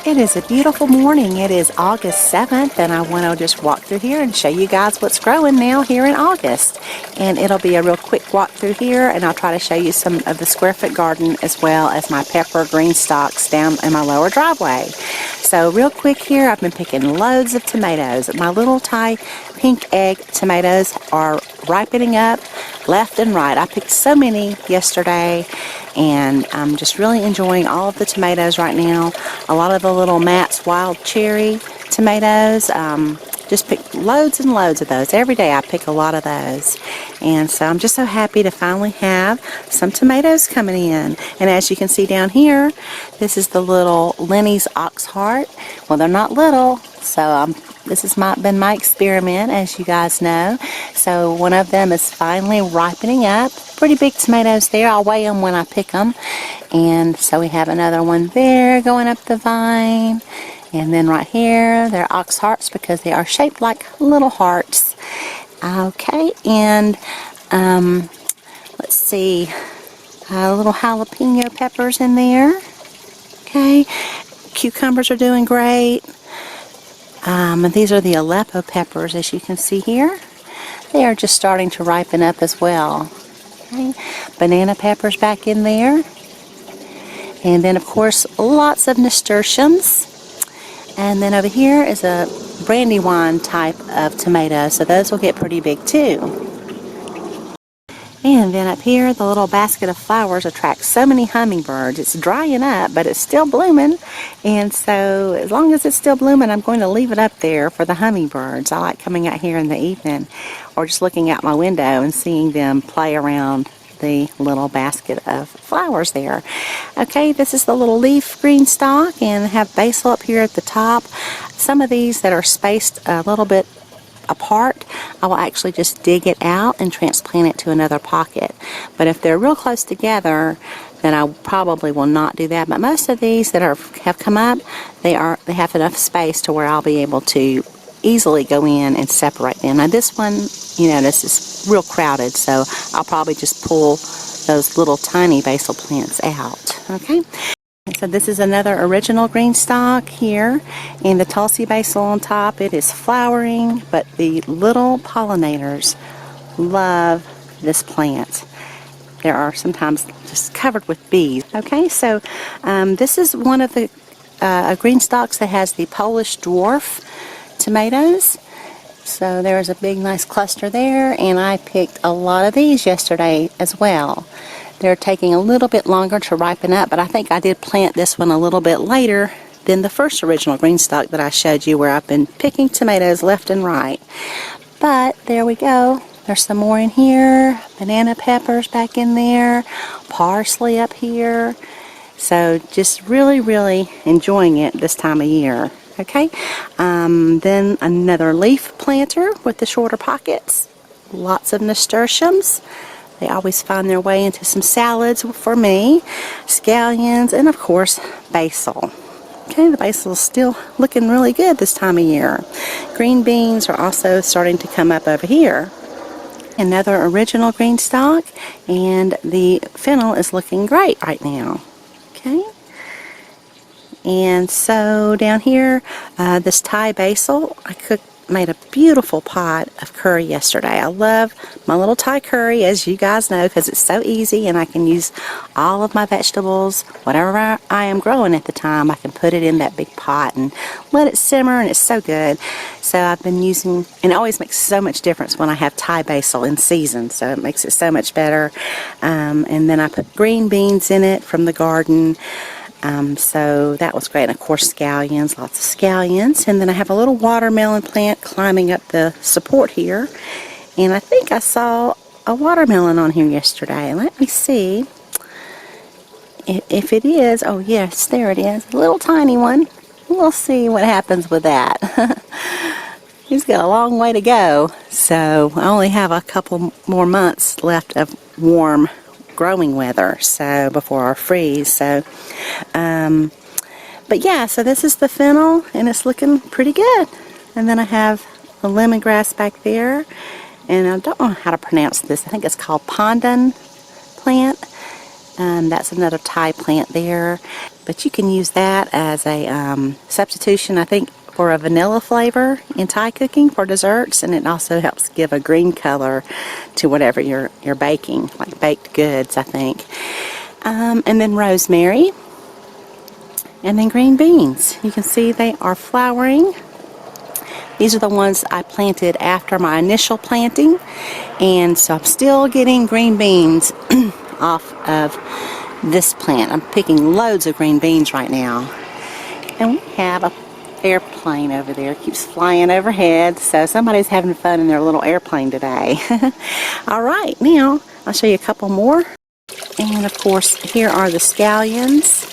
It is a beautiful morning. It is August 7th, and I want to just walk through here and show you guys what's growing now here in August. And it'll be a real quick walk through here, and I'll try to show you some of the square foot garden as well as my pepper green stalks down in my lower driveway. So real quick here, I've been picking loads of tomatoes. My little Thai pink egg tomatoes are ripening up left and right. I picked so many yesterday, and I'm just really enjoying all of the tomatoes right now. A lot of the little Matt's wild cherry tomatoes, just pick loads and loads of those. Every day I pick a lot of those. And so I'm just so happy to finally have some tomatoes coming in. And as you can see down here, this is the little Lenny's ox heart. Well, they're not little, so this has been my experiment, as you guys know. So one of them is finally ripening up. Pretty big tomatoes there. I'll weigh them when I pick them. And so we have another one there going up the vine. And then right here, they're ox hearts because they are shaped like little hearts. Okay, and let's see, little jalapeno peppers in there. Okay, cucumbers are doing great. And these are the Aleppo peppers, as you can see here. They are just starting to ripen up as well. Okay. Banana peppers back in there. And then, of course, lots of nasturtiums. And then over here is a brandywine type of tomato, so those will get pretty big too. And then up here, the little basket of flowers attracts so many hummingbirds. It's drying up, but it's still blooming. And so as long as it's still blooming, I'm going to leave it up there for the hummingbirds. I like coming out here in the evening or just looking out my window and seeing them play around the little basket of flowers there. Okay, this is the little leaf green stalk, and I have basil up here at the top. Some of these that are spaced a little bit apart, I will actually just dig it out and transplant it to another pocket. But if they're real close together, then I probably will not do that. But most of these that have come up, they have enough space to where I'll be able to easily go in and separate them. Now this one, you know, this is real crowded, so I'll probably just pull those little tiny basil plants out. Okay. So this is another original green stalk here, and the Tulsi basil on top. It is flowering, but the little pollinators love this plant. There are sometimes just covered with bees. Okay, so this is one of the green stalks that has the Polish dwarf tomatoes. So there's a big nice cluster there, and I picked a lot of these yesterday as well. They're taking a little bit longer to ripen up, but I think I did plant this one a little bit later than the first original green stalk that I showed you, where I've been picking tomatoes left and right. But there we go. There's some more in here. Banana peppers back in there. Parsley up here. So just really, really enjoying it this time of year. Okay, then another leaf planter with the shorter pockets. Lots of nasturtiums. They always find their way into some salads for me. Scallions, and of course, basil. Okay, the basil is still looking really good this time of year. Green beans are also starting to come up over here. Another original green stalk, and the fennel is looking great right now. Okay. And so down here, this Thai basil, I made a beautiful pot of curry yesterday. I love my little Thai curry, as you guys know, because it's so easy, and I can use all of my vegetables, whatever I am growing at the time. I can put it in that big pot and let it simmer, and it's so good. So I've been using, and it always makes so much difference when I have Thai basil in season, so it makes it so much better. And then I put green beans in it from the garden. So that was great. And of course, scallions, lots of scallions. And then I have a little watermelon plant climbing up the support here. And I think I saw a watermelon on here yesterday. Let me see if it is. Oh yes, there it is. A little tiny one. We'll see what happens with that. He's got a long way to go. So I only have a couple more months left of warm growing weather, so before our freeze. So but yeah, so this is the fennel, and it's looking pretty good. And then I have the lemongrass back there, and I don't know how to pronounce this. I think it's called pandan plant. That's another Thai plant there. but you can use that as a substitution, I think, for a vanilla flavor in Thai cooking for desserts, and it also helps give a green color to whatever you're baking, like baked goods, I think. And then rosemary, and then green beans. You can see they are flowering. These are the ones I planted after my initial planting, and so I'm still getting green beans off of this plant. I'm picking loads of green beans right now. And we have a airplane over there. It keeps flying overhead, so somebody's having fun in their little airplane today. Alright, now I'll show you a couple more. And of course, here are the scallions.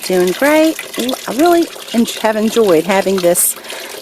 Doing great. I really have enjoyed having this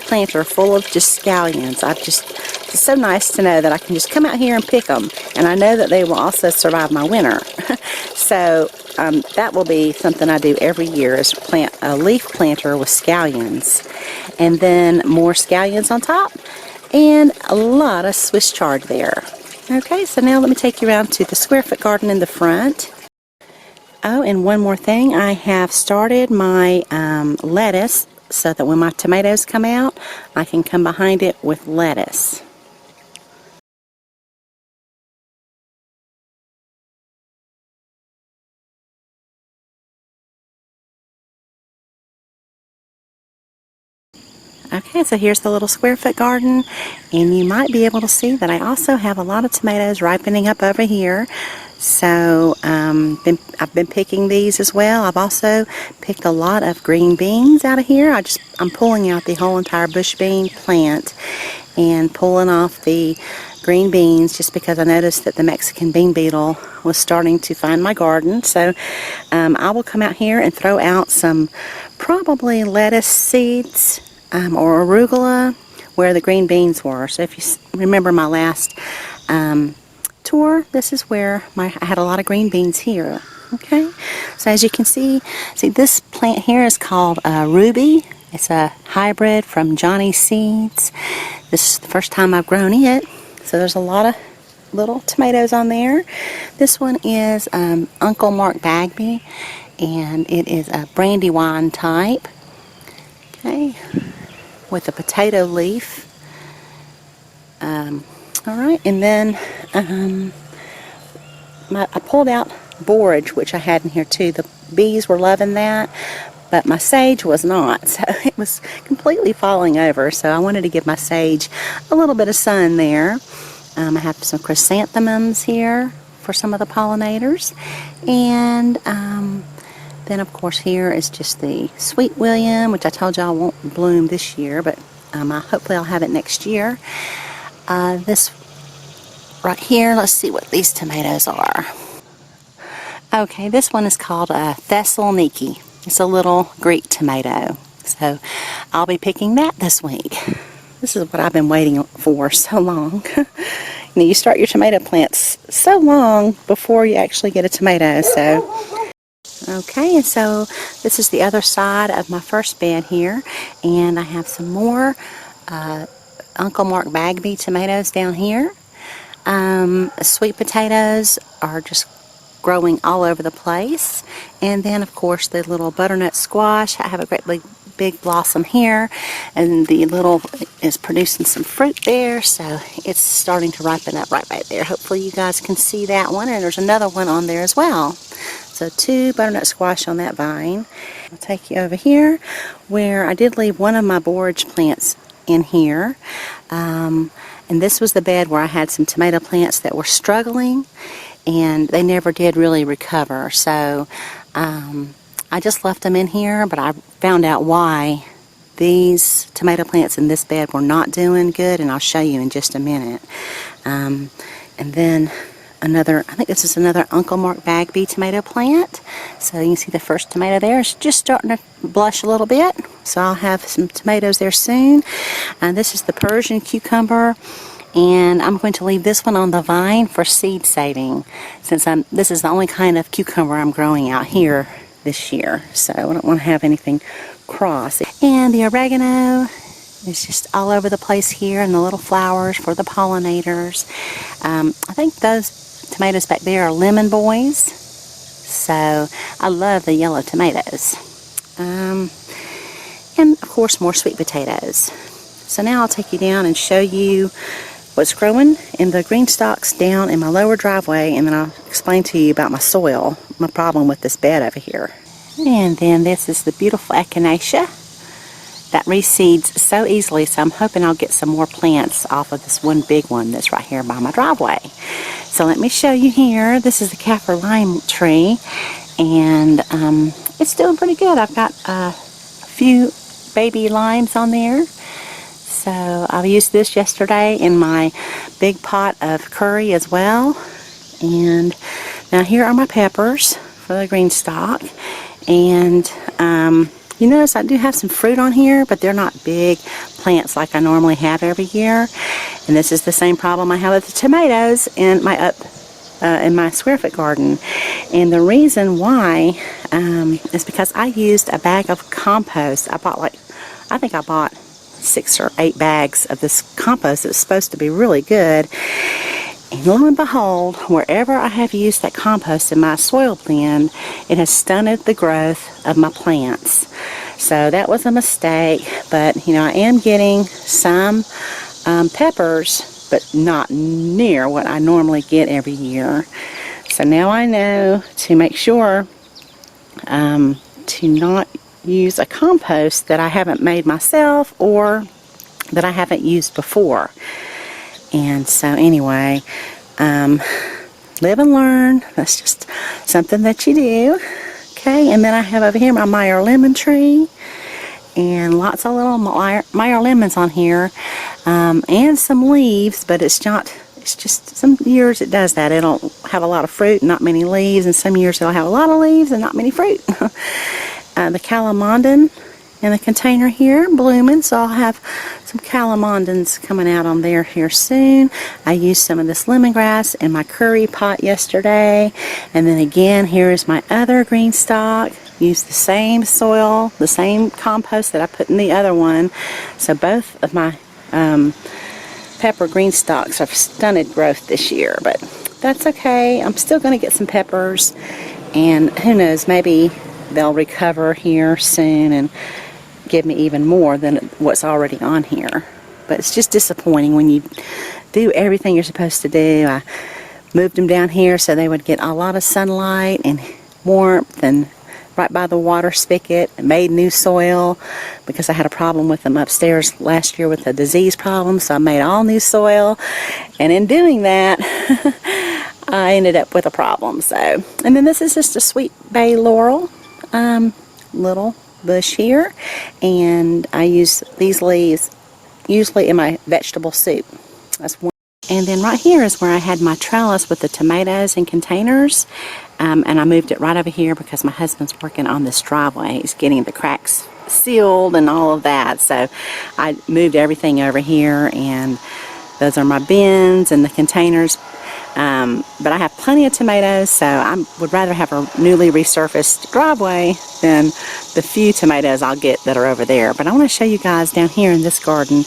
planter full of just scallions. It's so nice to know that I can just come out here and pick them, and I know that they will also survive my winter. So that will be something I do every year, is plant a leaf planter with scallions, and then more scallions on top, and a lot of Swiss chard there. Okay, so now let me take you around to the square foot garden in the front. Oh, and one more thing, I have started my lettuce so that when my tomatoes come out, I can come behind it with lettuce. Okay, so here's the little square foot garden, and you might be able to see that I also have a lot of tomatoes ripening up over here. So I've been picking these as well. I've also picked a lot of green beans out of here. I'm pulling out the whole entire bush bean plant and pulling off the green beans just because I noticed that the Mexican bean beetle was starting to find my garden. So I will come out here and throw out some probably lettuce seeds or arugula where the green beans were. So if you remember my last tour, this is where I had a lot of green beans here. Okay, so as you can see this plant here is called Ruby. It's a hybrid from Johnny's Seeds. This is the first time I've grown it, so there's a lot of little tomatoes on there. This one is Uncle Mark Bagby, and it is a brandywine type. Okay, with a potato leaf. Alright, and then I pulled out borage, which I had in here too. The bees were loving that, but my sage was not, so it was completely falling over. So I wanted to give my sage a little bit of sun there. I have some chrysanthemums here for some of the pollinators, and then of course here is just the Sweet William, which I told y'all won't bloom this year, but hopefully I'll have it next year. This right here, let's see what these tomatoes are. Okay, this one is called Thessaloniki. It's a little Greek tomato. So I'll be picking that this week. This is what I've been waiting for so long. You start your tomato plants so long before you actually get a tomato. So okay, and so this is the other side of my first bed here, and I have some more Uncle Mark Bagby tomatoes down here. Sweet potatoes are just growing all over the place, and then of course the little butternut squash. I have a great big blossom here, and the little is producing some fruit there, so it's starting to ripen up right there. Hopefully you guys can see that one, and there's another one on there as well. So 2 butternut squash on that vine. I'll take you over here where I did leave one of my borage plants in here, and this was the bed where I had some tomato plants that were struggling, and they never did really recover. So I just left them in here, but I found out why these tomato plants in this bed were not doing good, and I'll show you in just a minute. And then I think this is another Uncle Mark Bagby tomato plant. So you can see the first tomato there is just starting to blush a little bit. So I'll have some tomatoes there soon. This is the Persian cucumber, and I'm going to leave this one on the vine for seed saving, since this is the only kind of cucumber I'm growing out here this year. So I don't want to have anything cross. And the oregano is just all over the place here, and the little flowers for the pollinators. I think those tomatoes back there are lemon boys. So I love the yellow tomatoes. And of course more sweet potatoes. So now I'll take you down and show you what's growing in the green stalks down in my lower driveway, and then I'll explain to you about my soil, my problem with this bed over here. And then this is the beautiful echinacea that reseeds so easily, so I'm hoping I'll get some more plants off of this one big one that's right here by my driveway. So let me show you here. This is the kaffir lime tree, and it's doing pretty good. I've got a few baby limes on there. So I used this yesterday in my big pot of curry as well. And now here are my peppers for the green stalk. And you notice I do have some fruit on here, but they're not big plants like I normally have every year. And this is the same problem I have with the tomatoes in my square foot garden. And the reason why is because I used a bag of compost. I think I bought 6 or 8 bags of this compost that was supposed to be really good. And lo and behold, wherever I have used that compost in my soil blend, it has stunted the growth of my plants. So that was a mistake, but you know, I am getting some peppers, but not near what I normally get every year. So now I know to make sure to not use a compost that I haven't made myself or that I haven't used before. And so anyway, live and learn. That's just something that you do. Okay, and then I have over here my Meyer lemon tree, and lots of little Meyer lemons on here, and some leaves, but it's just some years it does that. It'll have a lot of fruit and not many leaves, and some years it'll have a lot of leaves and not many fruit. The calamondin in the container here blooming, so I'll have some calamondins coming out on there here soon. I used some of this lemongrass in my curry pot yesterday, and then again here is my other green stalk. Used the same soil, the same compost that I put in the other one, so both of my pepper green stalks have stunted growth this year, but that's okay. I'm still going to get some peppers, and who knows, maybe they'll recover here soon and give me even more than what's already on here. But it's just disappointing when you do everything you're supposed to do. I moved them down here so they would get a lot of sunlight and warmth, and right by the water spigot, and made new soil because I had a problem with them upstairs last year with a disease problem, so I made all new soil, and in doing that I ended up with a problem. So, and then this is just a sweet bay laurel little bush here, and I use these leaves usually in my vegetable soup. That's one. And then right here is where I had my trellis with the tomatoes in containers, and I moved it right over here because my husband's working on this driveway. He's getting the cracks sealed and all of that, so I moved everything over here, and those are my bins and the containers. But I have plenty of tomatoes, so I would rather have a newly resurfaced driveway than the few tomatoes I'll get that are over there. But I want to show you guys down here in this garden,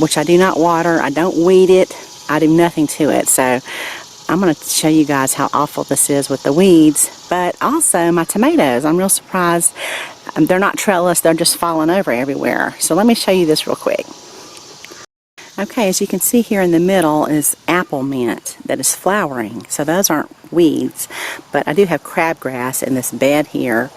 which I do not water, I don't weed it, I do nothing to it. So I'm going to show you guys how awful this is with the weeds, but also my tomatoes. I'm real surprised. They're not trellis, they're just falling over everywhere. So let me show you this real quick. Okay, as you can see here in the middle is apple mint that is flowering. So those aren't weeds, but I do have crabgrass in this bed here,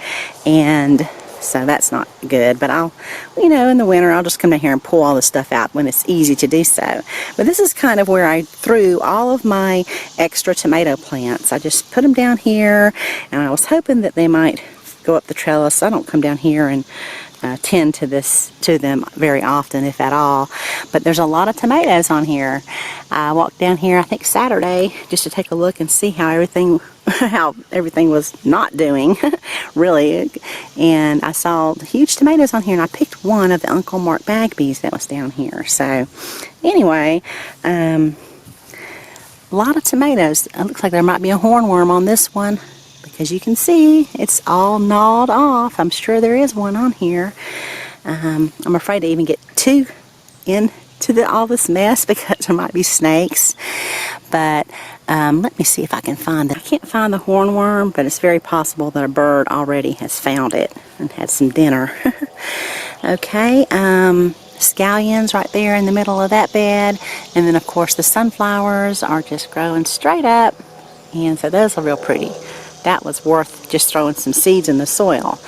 and so that's not good. But I'll, you know, in the winter I'll just come down here and pull all this stuff out when it's easy to do so. But this is kind of where I threw all of my extra tomato plants. I just put them down here, and I was hoping that they might go up the trellis. I don't come down here and tend to them very often, if at all, but there's a lot of tomatoes on here. I walked down here I think Saturday just to take a look and see how everything was not doing really, and I saw huge tomatoes on here, and I picked one of the Uncle Mark Bagby's that was down here. So anyway, a lot of tomatoes. It looks like there might be a hornworm on this one, as you can see, it's all gnawed off. I'm sure there is one on here. I'm afraid to even get into all this mess because there might be snakes. But Let me see if I can find it. I can't find the hornworm, but it's very possible that a bird already has found it and had some dinner. Okay, scallions right there in the middle of that bed, and then of course the sunflowers are just growing straight up, and so those are real pretty. That was worth just throwing some seeds in the soil.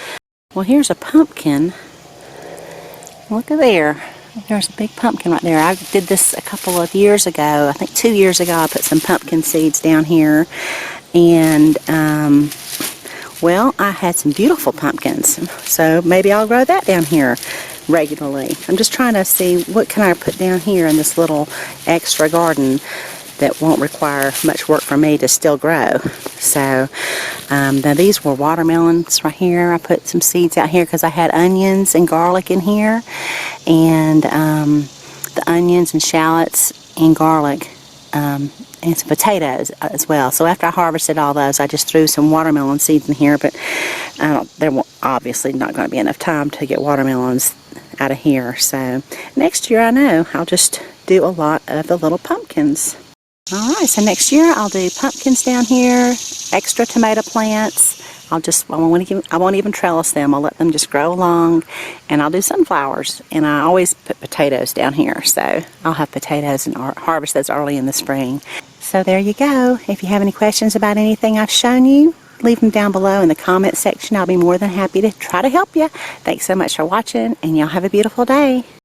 Well, here's a pumpkin. Look at there. There's a big pumpkin right there. I did this a couple of years ago. I think 2 years ago I put some pumpkin seeds down here, and well, I had some beautiful pumpkins, so maybe I'll grow that down here regularly. I'm just trying to see what can I put down here in this little extra garden that won't require much work for me to still grow. So now these were watermelons right here. I put some seeds out here because I had onions and garlic in here, and the onions and shallots and garlic and some potatoes as well. So after I harvested all those, I just threw some watermelon seeds in here, but there will obviously not going to be enough time to get watermelons out of here. So next year, I know I'll just do a lot of the little pumpkins. Alright, so next year I'll do pumpkins down here, extra tomato plants. I won't even trellis them. I'll let them just grow along, and I'll do sunflowers. And I always put potatoes down here, so I'll have potatoes and harvest those early in the spring. So there you go. If you have any questions about anything I've shown you, leave them down below in the comment section. I'll be more than happy to try to help you. Thanks so much for watching, and y'all have a beautiful day.